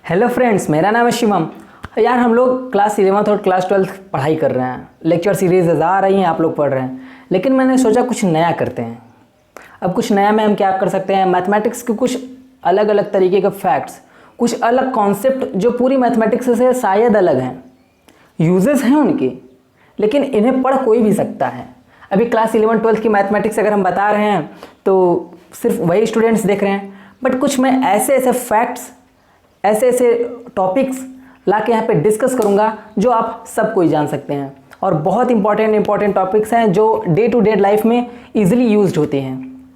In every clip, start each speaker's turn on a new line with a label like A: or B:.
A: Hello friends, मेरा नाम है शिवम। यार हम लोग क्लास 11th और क्लास 12th पढ़ाई कर रहे हैं। लेक्चर सीरीज आ रही हैं, आप लोग पढ़ रहे हैं, लेकिन मैंने सोचा कुछ नया करते हैं। अब कुछ नया में हम क्या कर सकते हैं, मैथमेटिक्स के कुछ अलग अलग तरीके के फैक्ट्स, कुछ अलग कॉन्सेप्ट जो पूरी मैथमेटिक्स से शायद अलग हैं, यूजेस हैं उनके, लेकिन इन्हें पढ़ कोई भी सकता है। अभी क्लास 11 12th की मैथमेटिक्स अगर हम बता रहे हैं तो सिर्फ वही स्टूडेंट्स देख रहे हैं, बट कुछ मैं ऐसे ऐसे फैक्ट्स, ऐसे ऐसे टॉपिक्स ला के यहाँ पे डिस्कस करूँगा जो आप सब कोई जान सकते हैं, और बहुत इंपॉर्टेंट टॉपिक्स हैं जो डे टू डे लाइफ में इजीली यूज्ड होते हैं।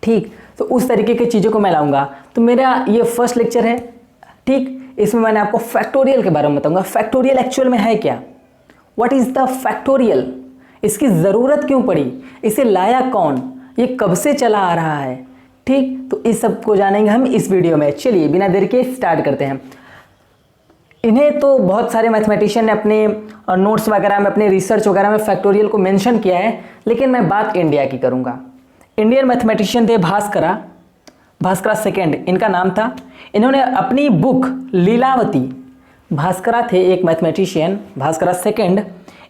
A: ठीक, तो उस तरीके की चीज़ों को मैं लाऊंगा। तो मेरा ये फर्स्ट लेक्चर है। ठीक, इसमें मैंने आपको फैक्टोरियल के बारे में बताऊंगा। फैक्टोरियल एक्चुअल में है क्या, व्हाट इज़ द फैक्टोरियल, इसकी ज़रूरत क्यों पड़ी, इसे लाया कौन, ये कब से चला आ रहा है। ठीक, तो इस सब को जानेंगे हम इस वीडियो में। चलिए बिना देर के स्टार्ट करते हैं। इन्हें तो बहुत सारे मैथमेटिशियन ने अपने नोट्स वगैरह में, अपने रिसर्च वगैरह में फैक्टोरियल को मेंशन किया है, लेकिन मैं बात इंडिया की करूँगा। इंडियन मैथमेटिशियन थे भास्करा सेकेंड इनका नाम था। इन्होंने अपनी बुक लीलावती, भास्करा थे एक मैथमेटिशियन, भास्करा सेकेंड,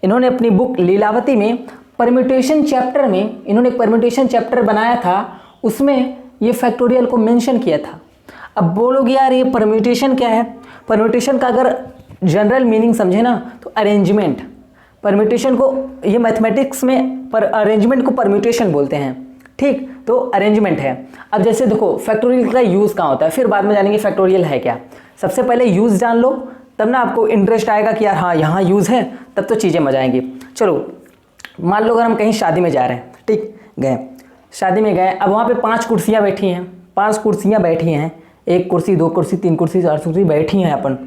A: इन्होंने अपनी बुक लीलावती में परम्यूटेशन चैप्टर में, इन्होंने एक परम्यूटेशन चैप्टर बनाया था, उसमें ये फैक्टोरियल को मेंशन किया था। अब बोलोगे यार ये परम्यूटेशन क्या है। परम्यूटेशन का अगर जनरल मीनिंग समझे ना तो अरेंजमेंट, परम्यूटेशन को ये मैथमेटिक्स में पर अरेंजमेंट को परम्यूटेशन बोलते हैं। ठीक, तो अरेंजमेंट है। अब जैसे देखो फैक्टोरियल का यूज़ कहाँ होता है, फिर बाद में जानेंगे फैक्टोरियल है क्या। सबसे पहले यूज़ जान लो, तब ना आपको इंटरेस्ट आएगा कि यार हाँ यहाँ यूज़ है, तब तो चीज़ें मजा आएंगी। चलो मान लो अगर हम कहीं शादी में जा रहे हैं, ठीक, गए शादी में गए, अब वहाँ पे 5 कुर्सियाँ बैठी हैं, 5 कुर्सियाँ बैठी हैं, 1 कुर्सी 2 कुर्सी 3 कुर्सी 4 कुर्सी बैठी हैं, अपन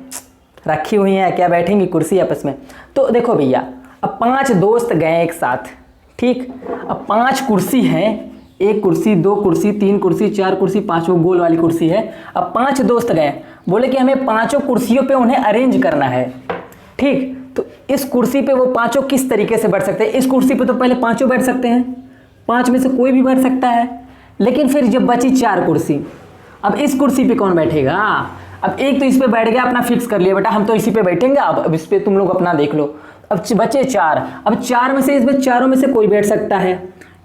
A: रखी हुई हैं, क्या बैठेंगी कुर्सी आपस में। तो देखो भैया, अब 5 दोस्त गए एक साथ, ठीक, अब 5 कुर्सी हैं, 1 कुर्सी 2 कुर्सी 3 कुर्सी 4 कुर्सी 5 वो गोल वाली कुर्सी है। अब 5 दोस्त गए, बोले कि हमें 5 कुर्सियों पे उन्हें अरेंज करना है। ठीक, तो इस कुर्सी पे वो 5 किस तरीके से बैठ सकते हैं। इस कुर्सी पे तो पहले 5 बैठ सकते हैं, 5 में से कोई भी बैठ सकता है, लेकिन फिर जब बची 4 कुर्सी, अब इस कुर्सी पे कौन बैठेगा। अब एक तो इस पे बैठ गया, अपना फिक्स कर लिया बेटा हम तो इसी पे बैठेंगे, अब इस पे तुम लोग अपना देख लो। अब बचे 4, अब 4 में से इसमें चारों में से कोई बैठ सकता है।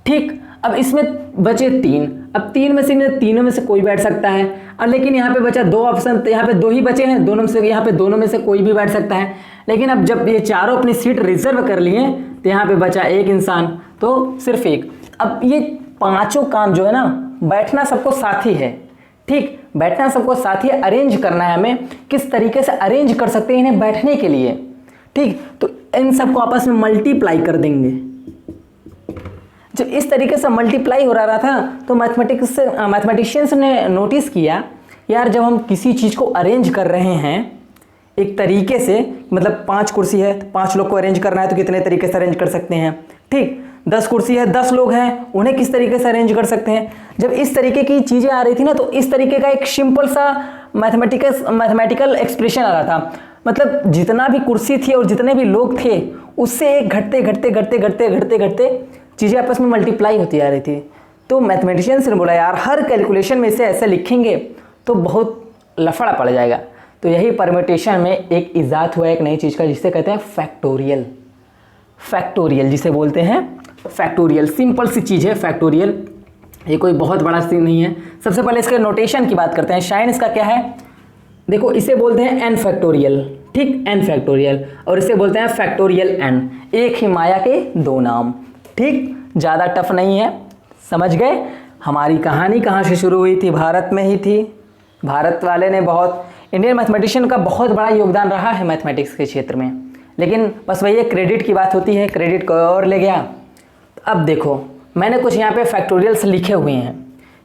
A: ठीक, अब इसमें बचे 3, अब 3 में से तीनों में से कोई बैठ सकता है। अब लेकिन यहाँ पे बचा 2 ऑप्शन, तो यहाँ पे 2 ही बचे हैं, दोनों में से, यहाँ पे दोनों में से कोई भी बैठ सकता है। लेकिन अब जब ये चारों अपनी सीट रिजर्व कर लिए तो यहाँ पे बचा एक इंसान, तो सिर्फ एक। अब ये 5 काम जो है ना, बैठना सबको साथ ही है। ठीक, बैठना सबको साथ ही, अरेंज करना है हमें, किस तरीके से अरेंज कर सकते हैं इन्हें बैठने के लिए। ठीक, तो इन सबको आपस में मल्टीप्लाई कर देंगे। जब इस तरीके से मल्टीप्लाई हो रहा था तो मैथमेटिशियंस ने नोटिस किया, यार जब हम किसी चीज़ को अरेंज कर रहे हैं एक तरीके से, मतलब 5 कुर्सी है, 5 लोग को अरेंज करना है तो कितने तरीके से अरेंज कर सकते हैं। ठीक, 10 कुर्सी है, 10 लोग हैं, उन्हें किस तरीके से अरेंज कर सकते हैं। जब इस तरीके की चीज़ें आ रही थी ना, तो इस तरीके का एक सिंपल सा मैथमेटिकल एक्सप्रेशन आ रहा था। मतलब जितना भी कुर्सी थी और जितने भी लोग थे, उससे एक घटते चीज़ें आपस में मल्टीप्लाई होती आ रही थी। तो मैथमेटिशियंस ने बोला यार हर कैलकुलेशन में इसे ऐसे लिखेंगे तो बहुत लफड़ा पड़ जाएगा। तो यही परम्यूटेशन में एक इजाद हुआ एक नई चीज़ का, जिसे कहते हैं फैक्टोरियल। फैक्टोरियल जिसे बोलते हैं फैक्टोरियल, सिंपल सी चीज़ है फैक्टोरियल, ये कोई बहुत बड़ा सीन नहीं है। सबसे पहले इसके नोटेशन की बात करते हैं। साइन इसका क्या है, देखो इसे बोलते हैं एन फैक्टोरियल। ठीक, एन फैक्टोरियल, और इसे बोलते हैं फैक्टोरियल एन, एक ही माया के 2 नाम। ठीक, ज़्यादा टफ नहीं है, समझ गए। हमारी कहानी कहाँ से शुरू हुई थी, भारत में ही थी। भारत वाले ने बहुत, इंडियन मैथमेटिशियन का बहुत बड़ा योगदान रहा है मैथमेटिक्स के क्षेत्र में, लेकिन बस वही क्रेडिट की बात होती है, क्रेडिट कोई और ले गया। अब देखो मैंने कुछ यहाँ पे फैक्टोरियल्स लिखे हुए हैं।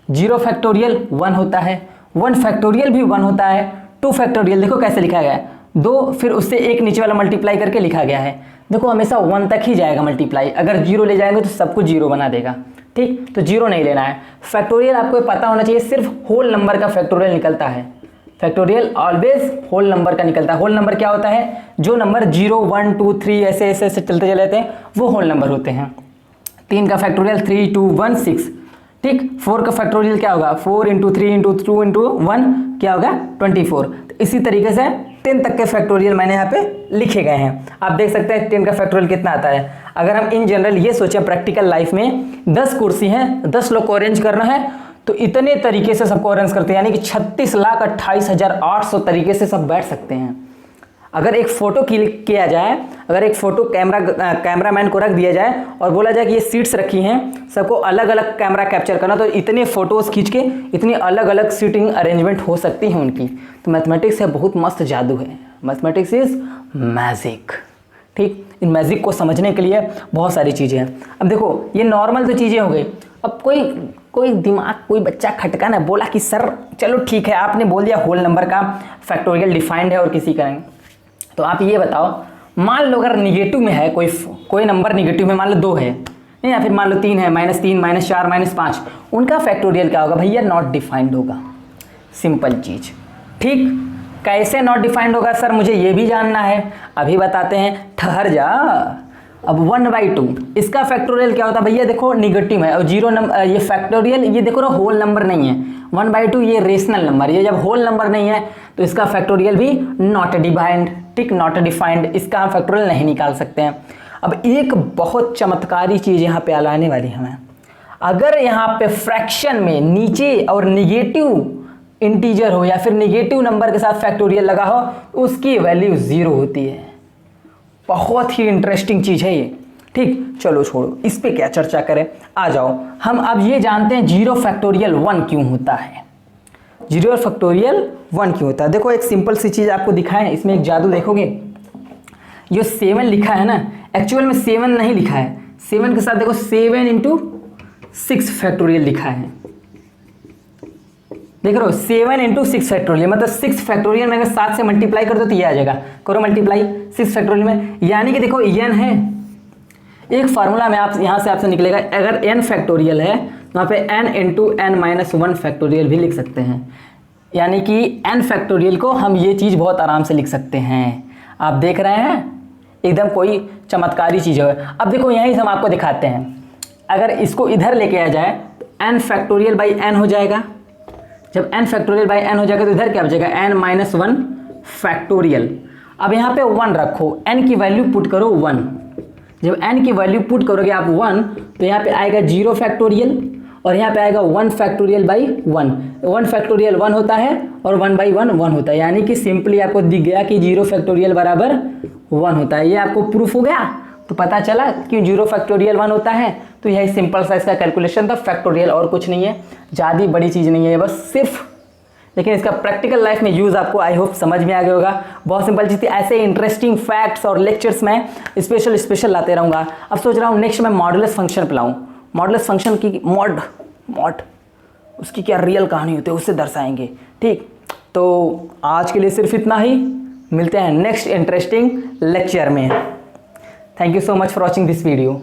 A: 0 फैक्टोरियल 1 होता है, 1 फैक्टोरियल भी 1 होता है, 2 फैक्टोरियल देखो कैसे लिखा गया है, 2 फिर उससे एक नीचे वाला मल्टीप्लाई करके लिखा गया है। देखो हमेशा 1 तक ही जाएगा मल्टीप्लाई, अगर 0 ले जाएंगे तो सब कुछ 0 बना देगा। ठीक, तो 0 नहीं लेना है। फैक्टोरियल आपको पता होना चाहिए, सिर्फ होल नंबर का फैक्टोरियल निकलता है। फैक्टोरियल ऑलवेज होल नंबर का निकलता है। होल नंबर क्या होता है, जो नंबर 0 1 2 3 ऐसे चलते चले जाते हैं वो होल नंबर होते हैं। 3 का फैक्टोरियल 3 2 1 6। ठीक, 4 का फैक्टोरियल क्या होगा, 4 इंटू 3 इंटू 2 इंटू 1 क्या होगा 24। तो इसी तरीके से 10 तक के फैक्टोरियल मैंने यहाँ पे लिखे गए हैं। आप देख सकते हैं 10 का फैक्टोरियल कितना आता है। अगर हम इन जनरल ये सोचें प्रैक्टिकल लाइफ में 10 कुर्सी हैं, 10 लोग को अरेंज करना है, तो इतने तरीके से सबको अरेंज करते हैं, यानी कि 36,28,800 तरीके से सब बैठ सकते हैं। अगर एक फ़ोटो क्लिक किया जाए, अगर एक फ़ोटो कैमरामैन को रख दिया जाए और बोला जाए कि ये सीट्स रखी हैं, सबको अलग अलग कैमरा कैप्चर करना, तो इतने फ़ोटोज़ खींच के इतनी अलग अलग सीटिंग अरेंजमेंट हो सकती है उनकी। तो मैथमेटिक्स है बहुत मस्त जादू है, मैथमेटिक्स इज़ मैजिक। ठीक, इन मैजिक को समझने के लिए बहुत सारी चीज़ें हैं। अब देखो ये नॉर्मल तो चीज़ें हो गई। अब कोई दिमाग, कोई बच्चा खटका ना बोला कि सर चलो ठीक है, आपने बोल दिया होल नंबर का फैक्टोरियल डिफाइंड है और किसी करेंगे, तो आप ये बताओ, मान लो अगर निगेटिव में है कोई नंबर, निगेटिव में मान लो 2 है, या फिर मान लो 3 है, -3 -4 -5, उनका फैक्टोरियल क्या होगा भैया, नॉट डिफाइंड होगा। सिंपल चीज़। ठीक, कैसे नॉट डिफाइंड होगा सर, मुझे ये भी जानना है, अभी बताते हैं, ठहर जा। अब 1/2 इसका फैक्टोरियल क्या होता है भैया, देखो निगेटिव है और 0 नंबर, ये फैक्टोरियल, ये देखो ना होल नंबर नहीं है, 1/2 ये रेशनल नंबर, ये जब होल नंबर नहीं है तो इसका फैक्टोरियल भी नॉट डिफाइंड। ठीक, नॉट डिफाइंड, इसका हम फैक्टोरियल नहीं निकाल सकते हैं। अब एक बहुत चमत्कारी चीज़ यहाँ पे आने वाली है हमें, अगर यहाँ पे फ्रैक्शन में नीचे और निगेटिव इंटीजर हो या फिर निगेटिव नंबर के साथ फैक्टोरियल लगा हो, तो उसकी वैल्यू 0 होती है। बहुत ही इंटरेस्टिंग चीज़ है ये। ठीक, चलो छोड़ो, इस पे क्या चर्चा करें, आ जाओ। हम अब ये जानते हैं 0 फैक्टोरियल 1 क्यों होता है। 0 फैक्टोरियल 1 क्यों होता है, देखो एक सिंपल सी चीज़ आपको दिखाएं, इसमें एक जादू देखोगे। जो 7 लिखा है ना, एक्चुअल में 7 नहीं लिखा है, 7 के साथ देखो 7 इंटू 6 फैक्टोरियल लिखा है। देख रहे हो 7 इंटू 6 फैक्टोरियल, मतलब 6 फैक्टोरियल में अगर 7 से मल्टीप्लाई कर दो तो ये आ जाएगा, करो मल्टीप्लाई 6 फैक्टोरियल में, यानी कि देखो n है, एक फार्मूला में आप यहाँ से आपसे निकलेगा, अगर n फैक्टोरियल है वहाँ पे n इंटू n-1 फैक्टोरियल भी लिख सकते हैं, यानी कि n फैक्टोरियल को हम ये चीज़ बहुत आराम से लिख सकते हैं। आप देख रहे हैं एकदम कोई चमत्कारी चीज़ है। अब देखो यहीं से हम आपको दिखाते हैं, अगर इसको इधर लेके आ जाए तो n फैक्टोरियल बाई n हो जाएगा। जब n फैक्टोरियल बाई n हो जाएगा तो इधर क्या बचेगा, n-1 फैक्टोरियल। अब यहाँ पे 1 रखो, n की वैल्यू पुट करो 1। जब n की वैल्यू पुट करोगे आप 1, तो यहाँ पे आएगा 0 फैक्टोरियल और यहाँ पे आएगा 1 फैक्टोरियल बाई 1। 1 फैक्टोरियल 1 होता है और 1/1 1 होता है, यानी कि सिंपली आपको दिख गया कि 0 फैक्टोरियल बराबर 1 होता है। ये आपको प्रूफ हो गया, तो पता चला क्यों 0 फैक्टोरियल 1 होता है। तो यही सिंपल सा इसका कैलकुलेशन था, फैक्टोरियल और कुछ नहीं है, ज़्यादा बड़ी चीज़ नहीं है, बस सिर्फ, लेकिन इसका प्रैक्टिकल लाइफ में यूज़ आपको आई होप समझ में आ गया होगा। बहुत सिंपल चीज़ थी। ऐसे इंटरेस्टिंग फैक्ट्स और लेक्चर्स मैं स्पेशल लाते रहूँगा। अब सोच रहा हूँ नेक्स्ट मैं मॉडुलस फंक्शन पे लाऊँ, मॉडुलस फंक्शन की मॉड उसकी क्या रियल कहानी होती है उससे दर्शाएंगे। ठीक, तो आज के लिए सिर्फ इतना ही, मिलते हैं नेक्स्ट इंटरेस्टिंग लेक्चर में। Thank you so much for watching this video.